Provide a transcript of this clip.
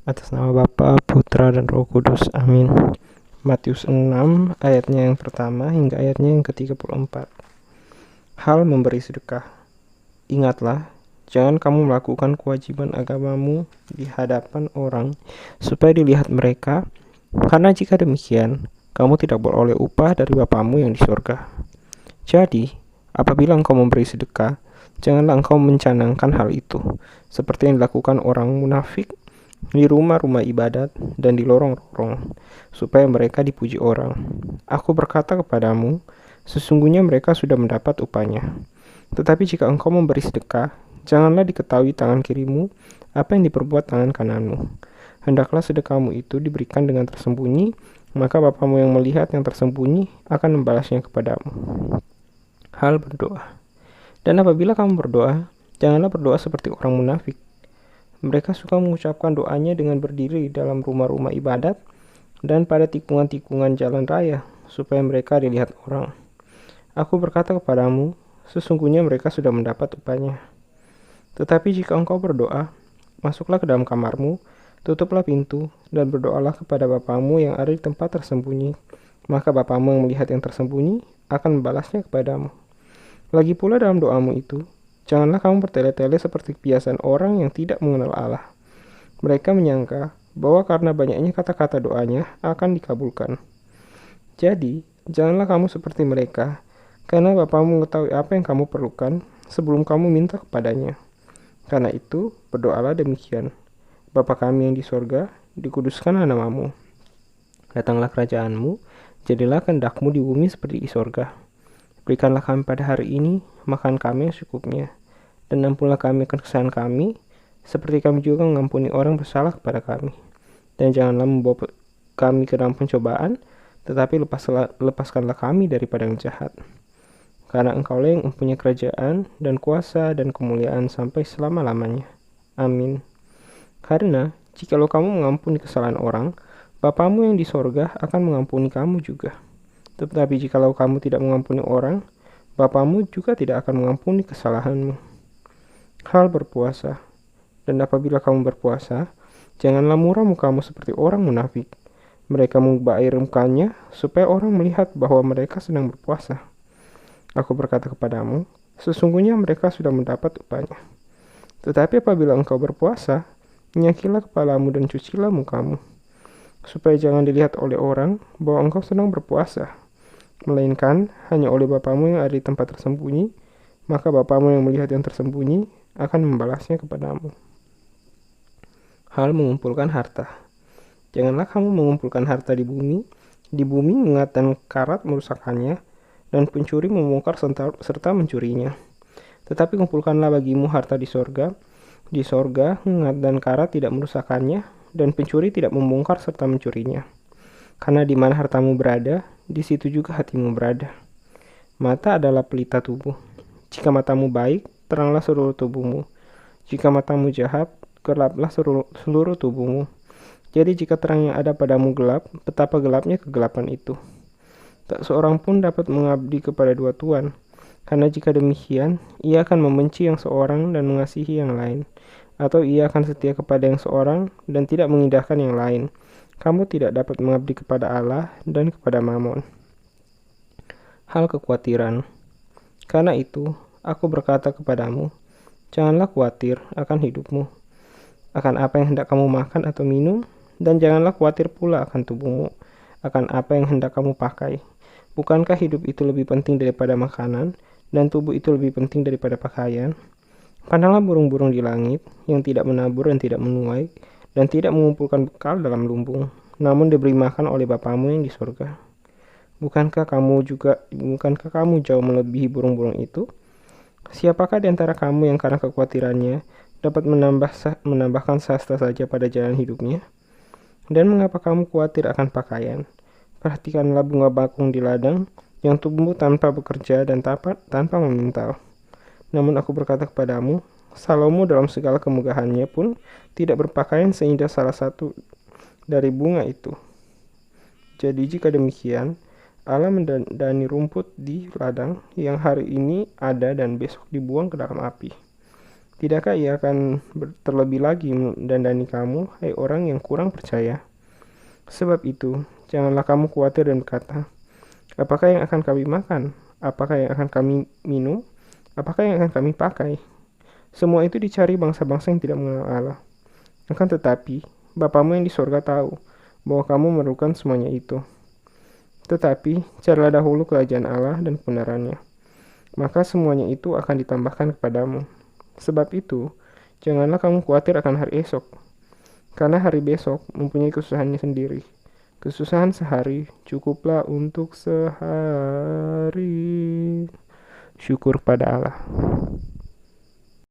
Atas nama Bapa, Putra, dan Roh Kudus. Amin. Matius 6 ayatnya yang pertama hingga ayatnya yang ke-34. Hal memberi sedekah. Ingatlah, jangan kamu melakukan kewajiban agamamu di hadapan orang supaya dilihat mereka, karena jika demikian, kamu tidak beroleh upah dari Bapamu yang di surga. Jadi, apabila engkau memberi sedekah, janganlah engkau mencanangkan hal itu, seperti yang dilakukan orang munafik di rumah-rumah ibadat dan di lorong-lorong, supaya mereka dipuji orang. Aku berkata kepadamu, sesungguhnya mereka sudah mendapat upahnya. Tetapi jika engkau memberi sedekah, janganlah diketahui tangan kirimu apa yang diperbuat tangan kananmu. Hendaklah sedekahmu itu diberikan dengan tersembunyi, maka Bapamu yang melihat yang tersembunyi akan membalasnya kepadamu. Hal berdoa. Dan apabila kamu berdoa, janganlah berdoa seperti orang munafik. Mereka suka mengucapkan doanya dengan berdiri dalam rumah-rumah ibadat dan pada tikungan-tikungan jalan raya, supaya mereka dilihat orang. Aku berkata kepadamu, sesungguhnya mereka sudah mendapat upahnya. Tetapi jika engkau berdoa, masuklah ke dalam kamarmu, tutuplah pintu, dan berdoalah kepada Bapamu yang ada di tempat tersembunyi. Maka Bapamu yang melihat yang tersembunyi akan membalasnya kepadamu. Lagi pula dalam doamu itu, janganlah kamu bertele-tele seperti kebiasaan orang yang tidak mengenal Allah. Mereka menyangka bahwa karena banyaknya kata-kata doanya akan dikabulkan. Jadi, janganlah kamu seperti mereka, karena Bapamu mengetahui apa yang kamu perlukan sebelum kamu minta kepadanya. Karena itu, berdoalah demikian. Bapa kami yang di sorga, dikuduskanlah namamu. Datanglah kerajaanmu, jadilah kehendakmu di bumi seperti di sorga. Berikanlah kami pada hari ini makan kami yang secukupnya, dan ampunlah kami akan kesalahan kami, seperti kami juga mengampuni orang bersalah kepada kami. Dan janganlah membawa kami ke dalam pencobaan, tetapi lepaskanlah kami daripada yang jahat. Karena Engkaulah yang mempunyai kerajaan dan kuasa dan kemuliaan sampai selama-lamanya. Amin. Karena jikalau kamu mengampuni kesalahan orang, Bapamu yang di sorga akan mengampuni kamu juga. Tetapi jikalau kamu tidak mengampuni orang, Bapamu juga tidak akan mengampuni kesalahanmu. Hal berpuasa. Dan apabila kamu berpuasa, janganlah muram mukamu seperti orang munafik. Mereka mengubah air mukanya supaya orang melihat bahwa mereka sedang berpuasa. Aku berkata kepadamu, sesungguhnya mereka sudah mendapat upahnya. Tetapi apabila engkau berpuasa, nyakilah kepalamu dan cucilah mukamu, supaya jangan dilihat oleh orang bahwa engkau sedang berpuasa, melainkan hanya oleh Bapamu yang ada di tempat tersembunyi, maka Bapamu yang melihat yang tersembunyi akan membalasnya kepadamu. Hal mengumpulkan harta. Janganlah kamu mengumpulkan harta di bumi ingat dan karat merusakkannya, dan pencuri membongkar serta mencurinya. Tetapi kumpulkanlah bagimu harta di sorga ingat dan karat tidak merusakkannya, dan pencuri tidak membongkar serta mencurinya. Karena di mana hartamu berada, di situ juga hatimu berada. Mata adalah pelita tubuh. Jika matamu baik, teranglah seluruh tubuhmu. Jika matamu jahat, gelaplah seluruh tubuhmu. Jadi jika terang yang ada padamu gelap, betapa gelapnya kegelapan itu. Tak seorang pun dapat mengabdi kepada dua tuan, karena jika demikian, ia akan membenci yang seorang dan mengasihi yang lain, atau ia akan setia kepada yang seorang dan tidak mengindahkan yang lain. Kamu tidak dapat mengabdi kepada Allah dan kepada Mamon. Hal kekhawatiran. Karena itu, aku berkata kepadamu, janganlah khawatir akan hidupmu, akan apa yang hendak kamu makan atau minum, dan janganlah khawatir pula akan tubuhmu, akan apa yang hendak kamu pakai. Bukankah hidup itu lebih penting daripada makanan, dan tubuh itu lebih penting daripada pakaian? Pandanglah burung-burung di langit, yang tidak menabur dan tidak menuai, dan tidak mengumpulkan bekal dalam lumbung, namun diberi makan oleh Bapamu yang di surga. Bukankah kamu jauh melebihi burung-burung itu? Siapakah di antara kamu yang karena kekhawatirannya dapat menambahkan sasta saja pada jalan hidupnya? Dan mengapa kamu khawatir akan pakaian? Perhatikanlah bunga bakung di ladang yang tumbuh tanpa bekerja dan tanpa memintal. Namun aku berkata kepadamu, Salomo dalam segala kemegahannya pun tidak berpakaian seindah salah satu dari bunga itu. Jadi jika demikian, Allah mendandani rumput di ladang yang hari ini ada dan besok dibuang ke dalam api. Tidakkah ia akan terlebih lagi mendandani kamu, hai orang yang kurang percaya? Sebab itu, janganlah kamu khawatir dan berkata, apakah yang akan kami makan? Apakah yang akan kami minum? Apakah yang akan kami pakai? Semua itu dicari bangsa-bangsa yang tidak mengenal Allah. Akan tetapi, Bapamu yang di sorga tahu bahwa kamu memerlukan semuanya itu. Tetapi, carilah dahulu kerajaan Allah dan kebenarannya. Maka semuanya itu akan ditambahkan kepadamu. Sebab itu, janganlah kamu khawatir akan hari esok, karena hari besok mempunyai kesusahannya sendiri. Kesusahan sehari cukuplah untuk sehari. Syukur pada Allah.